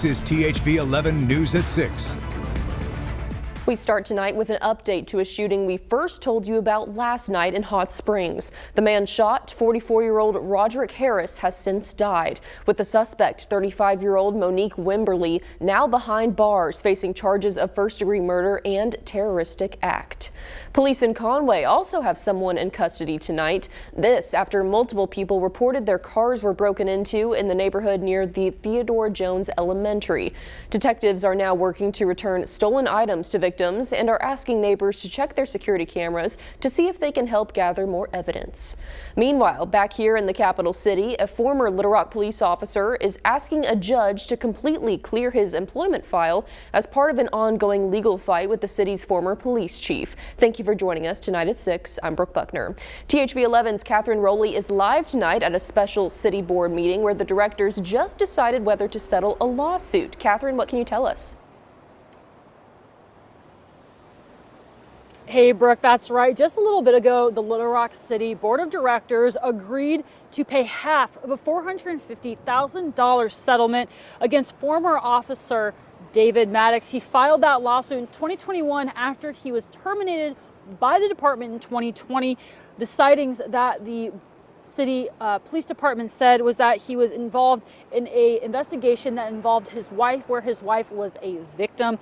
This is THV 11 News at 6. We start tonight with an update to a shooting we first told you about last night in Hot Springs. The man shot, 44-year-old Roderick Harris, has since died, with the suspect, 35-year-old Monique Wimberly, now behind bars, facing charges of first-degree murder and terroristic act. Police in Conway also have someone in custody tonight. This after multiple people reported their cars were broken into in the neighborhood near the Theodore Jones Elementary. Detectives are now working to return stolen items to victims and are asking neighbors to check their security cameras to see if they can help gather more evidence. Meanwhile, back here in the capital city, a former Little Rock police officer is asking a judge to completely clear his employment file as part of an ongoing legal fight with the city's former police chief. Thank you for joining us tonight at 6. I'm Brooke Buckner. THV 11's Catherine Rowley is live tonight at a special city board meeting where the directors just decided whether to settle a lawsuit. Catherine, what can you tell us? Hey, Brooke, that's right. Just a little bit ago, the Little Rock City Board of Directors agreed to pay half of a $450,000 settlement against former officer David Maddox. He filed that lawsuit in 2021 after he was terminated by the department in 2020. The sightings that the city police department said was that he was involved in an investigation that involved his wife, where his wife was a victim.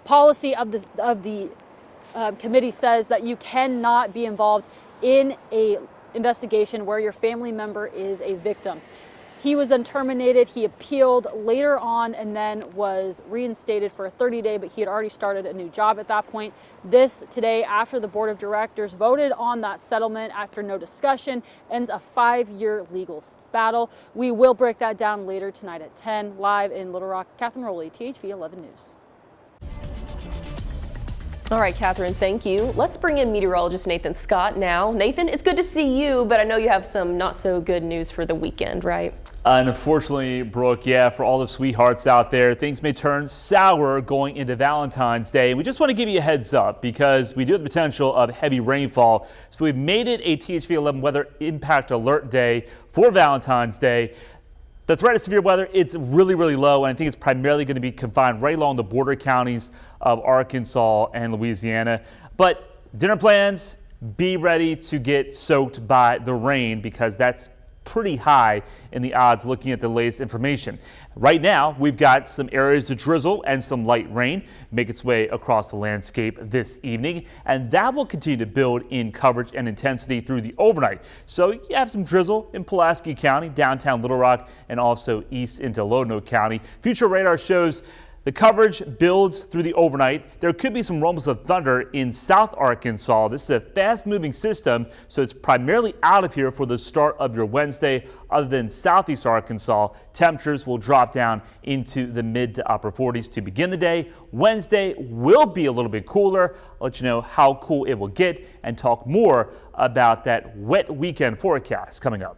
Policy of the committee says that you cannot be involved in a investigation where your family member is a victim. He was then terminated. He appealed later on and then was reinstated for a 30-day, but he had already started a new job at that point. This today, after the board of directors voted on that settlement after no discussion, ends a 5-year legal battle. We will break that down later tonight at 10, live in Little Rock. Catherine Rowley, THV 11 News. All right, Catherine, thank you. Let's bring in meteorologist Nathan Scott now. Nathan, it's good to see you, but I know you have some not so good news for the weekend, right? And unfortunately, Brooke, yeah, for all the sweethearts out there, things may turn sour going into Valentine's Day. We just want to give you a heads up because we do have the potential of heavy rainfall. So we've made it a THV 11 weather impact alert day for Valentine's Day. The threat of severe weather, it's really, really low, and I think it's primarily going to be confined right along the border counties of Arkansas and Louisiana. But dinner plans, be ready to get soaked by the rain because that's pretty high in the odds looking at the latest information. Right now, we've got some areas of drizzle and some light rain make its way across the landscape this evening, and that will continue to build in coverage and intensity through the overnight. So you have some drizzle in Pulaski County, downtown Little Rock, and also east into Lonoke County. Future radar shows the coverage builds through the overnight. There could be some rumbles of thunder in South Arkansas. This is a fast-moving system, so it's primarily out of here for the start of your Wednesday. Other than southeast Arkansas, temperatures will drop down into the mid to upper 40s to begin the day. Wednesday will be a little bit cooler. I'll let you know how cool it will get and talk more about that wet weekend forecast coming up.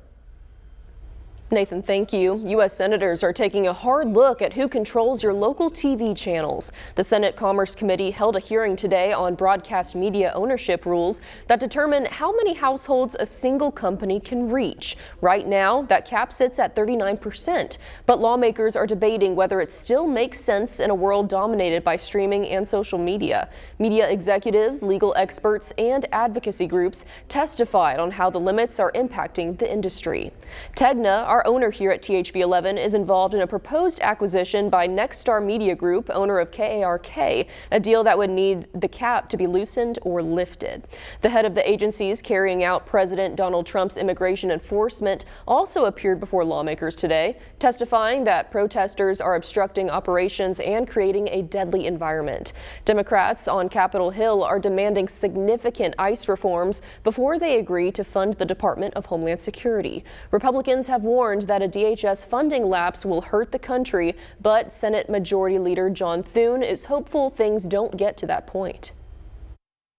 Nathan, thank you. U.S. senators are taking a hard look at who controls your local TV channels. The Senate Commerce Committee held a hearing today on broadcast media ownership rules that determine how many households a single company can reach. Right now, that cap sits at 39%, but lawmakers are debating whether it still makes sense in a world dominated by streaming and social media. Media executives, legal experts, and advocacy groups testified on how the limits are impacting the industry. Tegna, our owner here at THV 11, is involved in a proposed acquisition by Nexstar Media Group, owner of KARK, a deal that would need the cap to be loosened or lifted. The head of the agencies carrying out President Donald Trump's immigration enforcement also appeared before lawmakers today, testifying that protesters are obstructing operations and creating a deadly environment. Democrats on Capitol Hill are demanding significant ICE reforms before they agree to fund the Department of Homeland Security. Republicans have warned that a DHS funding lapse will hurt the country, but Senate Majority Leader John Thune is hopeful things don't get to that point.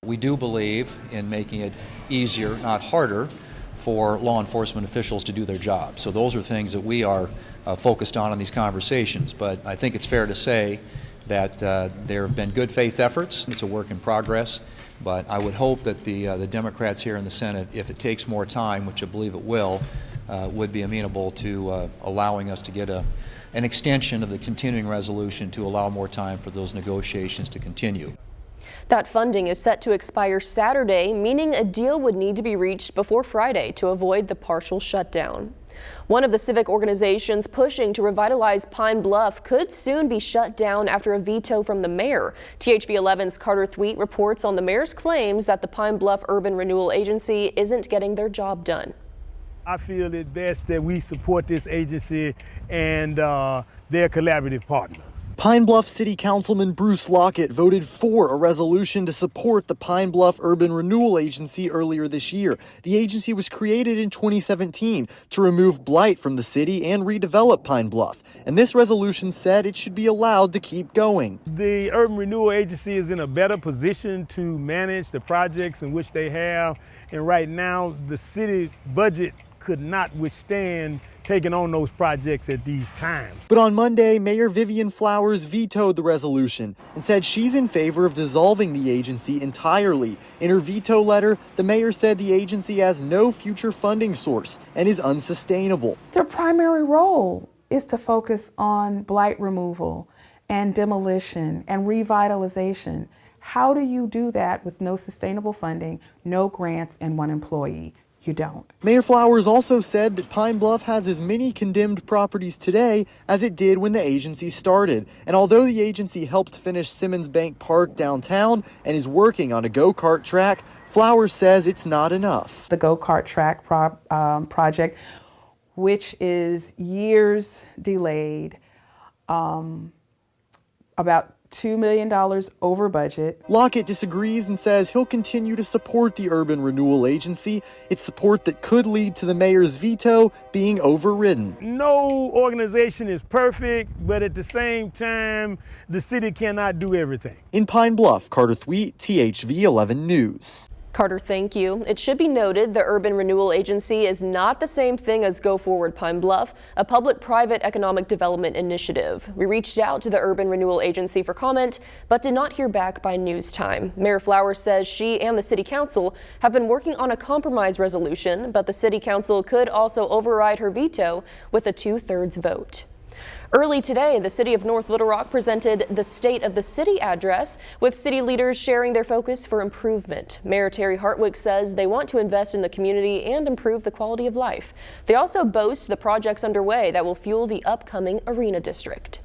We do believe in making it easier, not harder, for law enforcement officials to do their job. So those are things that we are focused on in these conversations. But I think it's fair to say that there have been good faith efforts. It's a work in progress. But I would hope that the Democrats here in the Senate, if it takes more time, which I believe it will, would be amenable to allowing us to get a an extension of the continuing resolution to allow more time for those negotiations to continue. That funding is set to expire Saturday, meaning a deal would need to be reached before Friday to avoid the partial shutdown. One of the civic organizations pushing to revitalize Pine Bluff could soon be shut down after a veto from the mayor. THV11's Carter Thweet reports on the mayor's claims that the Pine Bluff Urban Renewal Agency isn't getting their job done. I feel it best that we support this agency and their collaborative partners. Pine Bluff City Councilman Bruce Lockett voted for a resolution to support the Pine Bluff Urban Renewal Agency earlier this year. The agency was created in 2017 to remove blight from the city and redevelop Pine Bluff. And this resolution said it should be allowed to keep going. The Urban Renewal Agency is in a better position to manage the projects in which they have. And right now, the city budget could not withstand taking on those projects at these times. But on Monday, Mayor Vivian Flowers vetoed the resolution and said she's in favor of dissolving the agency entirely. In her veto letter, the mayor said the agency has no future funding source and is unsustainable. Their primary role is to focus on blight removal and demolition and revitalization. How do you do that with no sustainable funding, no grants, and one employee? You don't. Mayor Flowers also said that Pine Bluff has as many condemned properties today as it did when the agency started. And although the agency helped finish Simmons Bank Park downtown and is working on a go-kart track, Flowers says it's not enough. The go-kart track project, which is years delayed, about $2 million over budget. Lockett disagrees and says he'll continue to support the Urban Renewal Agency. It's support that could lead to the mayor's veto being overridden. No organization is perfect, but at the same time, the city cannot do everything. In Pine Bluff, Carter Thweet, THV 11 News. Carter, thank you. It should be noted the Urban Renewal Agency is not the same thing as Go Forward Pine Bluff, a public-private economic development initiative. We reached out to the Urban Renewal Agency for comment, but did not hear back by news time. Mayor Flowers says she and the City Council have been working on a compromise resolution, but the City Council could also override her veto with a 2/3 vote. Early today, the city of North Little Rock presented the State of the City address, with city leaders sharing their focus for improvement. Mayor Terry Hartwick says they want to invest in the community and improve the quality of life. They also boast the projects underway that will fuel the upcoming Arena District.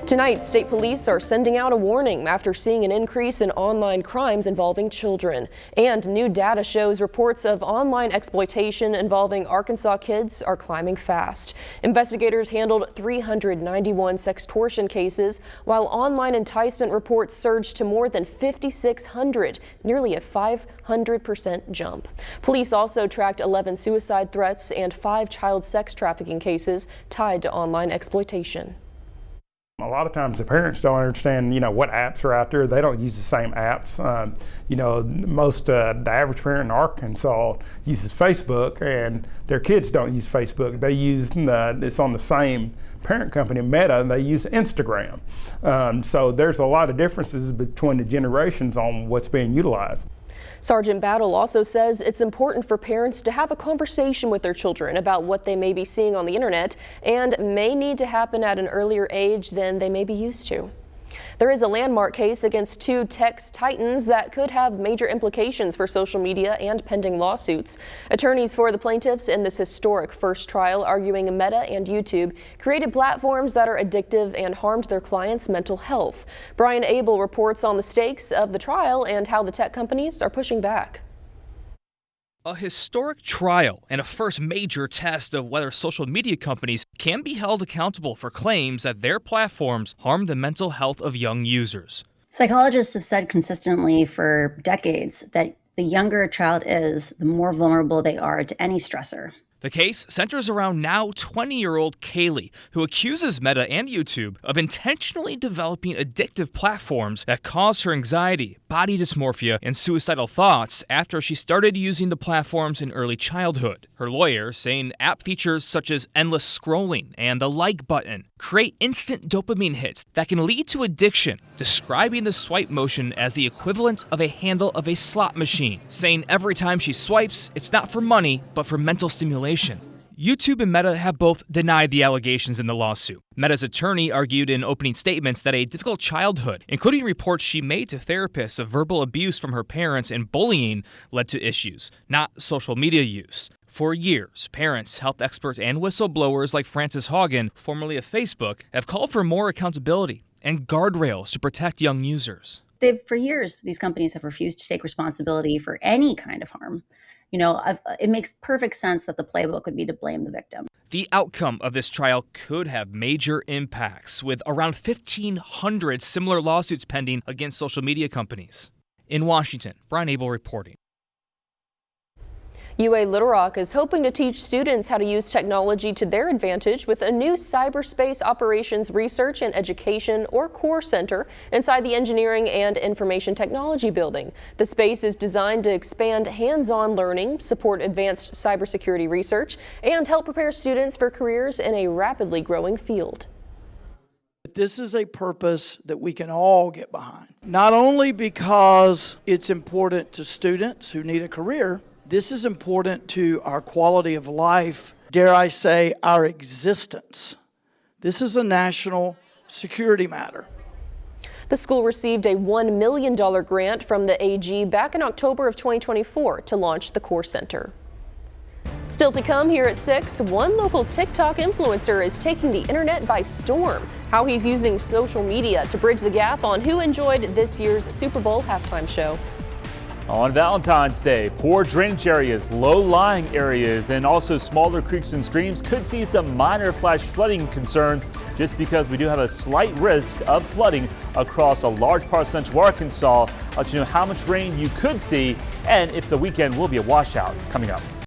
Tonight, state police are sending out a warning after seeing an increase in online crimes involving children. And new data shows reports of online exploitation involving Arkansas kids are climbing fast. Investigators handled 391 sextortion cases, while online enticement reports surged to more than 5,600, nearly a 500% jump. Police also tracked 11 suicide threats and 5 child sex trafficking cases tied to online exploitation. A lot of times the parents don't understand, what apps are out there. They don't use the same apps. The average parent in Arkansas uses Facebook, and their kids don't use Facebook. They use it's on the same parent company, Meta, and they use Instagram. So there's a lot of differences between the generations on what's being utilized. Sergeant Battle also says it's important for parents to have a conversation with their children about what they may be seeing on the internet and may need to happen at an earlier age than they may be used to. There is a landmark case against 2 tech titans that could have major implications for social media and pending lawsuits. Attorneys for the plaintiffs in this historic first trial arguing Meta and YouTube created platforms that are addictive and harmed their clients' mental health. Brian Abel reports on the stakes of the trial and how the tech companies are pushing back. A historic trial and a first major test of whether social media companies can be held accountable for claims that their platforms harm the mental health of young users. Psychologists have said consistently for decades that the younger a child is, the more vulnerable they are to any stressor. The case centers around now 20-year-old Kaylee, who accuses Meta and YouTube of intentionally developing addictive platforms that cause her anxiety, body dysmorphia, and suicidal thoughts after she started using the platforms in early childhood. Her lawyer saying app features such as endless scrolling and the like button create instant dopamine hits that can lead to addiction, describing the swipe motion as the equivalent of a handle of a slot machine, saying every time she swipes, it's not for money, but for mental stimulation. YouTube and Meta have both denied the allegations in the lawsuit. Meta's attorney argued in opening statements that a difficult childhood, including reports she made to therapists of verbal abuse from her parents and bullying, led to issues, not social media use. For years, parents, health experts, and whistleblowers like Frances Haugen, formerly of Facebook, have called for more accountability and guardrails to protect young users. For years, these companies have refused to take responsibility for any kind of harm. It makes perfect sense that the playbook would be to blame the victim. The outcome of this trial could have major impacts, with around 1,500 similar lawsuits pending against social media companies. In Washington, Brian Abel reporting. UA Little Rock is hoping to teach students how to use technology to their advantage with a new cyberspace operations research and education, or core center, inside the Engineering and Information Technology building. The space is designed to expand hands-on learning, support advanced cybersecurity research, and help prepare students for careers in a rapidly growing field. This is a purpose that we can all get behind, not only because it's important to students who need a career. This is important to our quality of life, dare I say, our existence. This is a national security matter. The school received a $1 million grant from the AG back in October of 2024 to launch the Core Center. Still to come here at 6, one local TikTok influencer is taking the internet by storm. How he's using social media to bridge the gap on who enjoyed this year's Super Bowl halftime show. On Valentine's Day, poor drainage areas, low-lying areas, and also smaller creeks and streams could see some minor flash flooding concerns just because we do have a slight risk of flooding across a large part of central Arkansas. I'll let you know how much rain you could see and if the weekend will be a washout coming up.